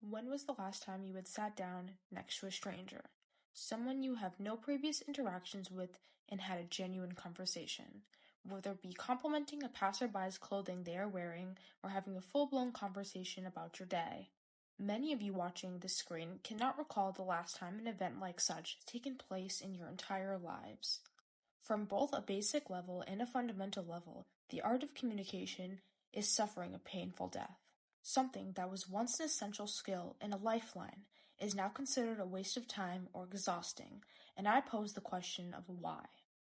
When was the last time you had sat down next to a stranger, someone you have no previous interactions with, and had a genuine conversation, whether it be complimenting a passerby's clothing they are wearing or having a full-blown conversation about your day? Many of you watching this screen cannot recall the last time an event like such has taken place in your entire lives. From both a basic level and a fundamental level, the art of communication is suffering a painful death. Something that was once an essential skill and a lifeline is now considered a waste of time or exhausting, and I pose the question of why.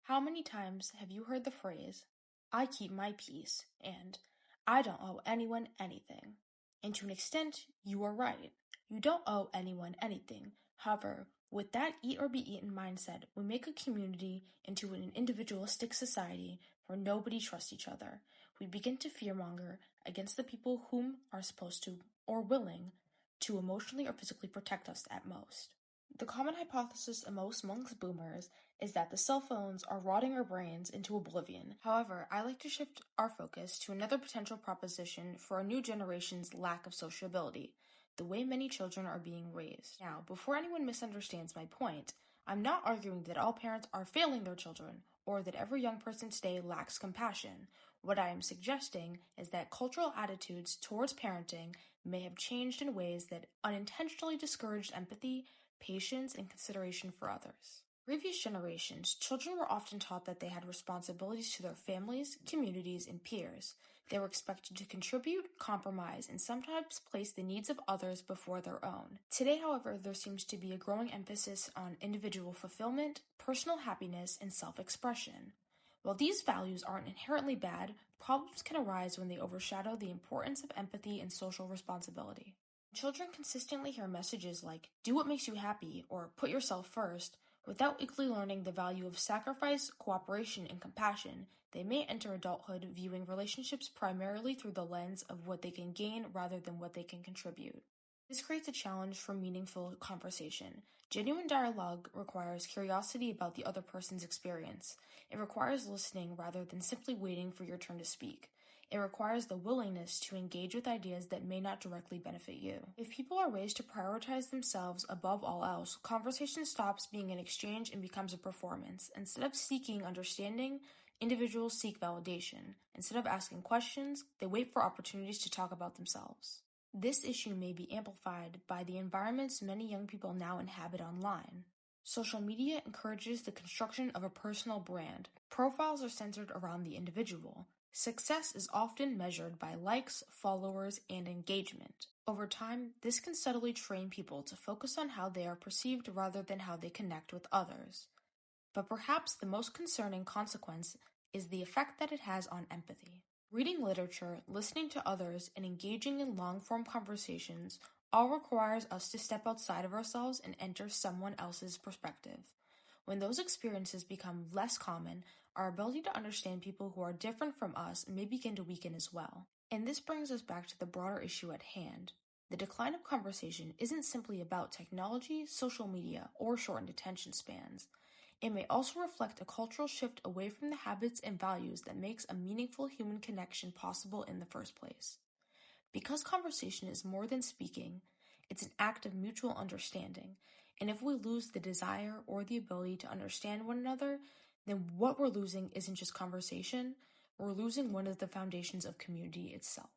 How many times have you heard the phrase, "I keep my peace," and "I don't owe anyone anything"? And to an extent, you are right. You don't owe anyone anything. However, with that eat or be eaten mindset, we make a community into an individualistic society where nobody trusts each other. We begin to fearmonger against the people whom are supposed to, or willing, to emotionally or physically protect us at most. The common hypothesis amongst boomers is that the cell phones are rotting our brains into oblivion. However, I like to shift our focus to another potential proposition for our new generation's lack of sociability, the way many children are being raised. Now, before anyone misunderstands my point, I'm not arguing that all parents are failing their children, or that every young person today lacks compassion. What I am suggesting is that cultural attitudes towards parenting may have changed in ways that unintentionally discouraged empathy, patience, and consideration for others. Previous generations, children were often taught that they had responsibilities to their families, communities, and peers. They were expected to contribute, compromise, and sometimes place the needs of others before their own. Today, however, there seems to be a growing emphasis on individual fulfillment, personal happiness, and self-expression. While these values aren't inherently bad, problems can arise when they overshadow the importance of empathy and social responsibility. Children consistently hear messages like, "do what makes you happy," or "put yourself first," without equally learning the value of sacrifice, cooperation, and compassion. They may enter adulthood viewing relationships primarily through the lens of what they can gain rather than what they can contribute. This creates a challenge for meaningful conversation. Genuine dialogue requires curiosity about the other person's experience. It requires listening rather than simply waiting for your turn to speak. It requires the willingness to engage with ideas that may not directly benefit you. If people are raised to prioritize themselves above all else, conversation stops being an exchange and becomes a performance. Instead of seeking understanding, individuals seek validation. Instead of asking questions, they wait for opportunities to talk about themselves. This issue may be amplified by the environments many young people now inhabit online. Social media encourages the construction of a personal brand. Profiles are centered around the individual. Success is often measured by likes, followers, and engagement. Over time, this can subtly train people to focus on how they are perceived rather than how they connect with others. But perhaps the most concerning consequence is the effect that it has on empathy. Reading literature, listening to others, and engaging in long-form conversations all requires us to step outside of ourselves and enter someone else's perspective. When those experiences become less common, our ability to understand people who are different from us may begin to weaken as well. And this brings us back to the broader issue at hand. The decline of conversation isn't simply about technology, social media, or shortened attention spans. It may also reflect a cultural shift away from the habits and values that makes a meaningful human connection possible in the first place. Because conversation is more than speaking, it's an act of mutual understanding, and if we lose the desire or the ability to understand one another, then what we're losing isn't just conversation, we're losing one of the foundations of community itself.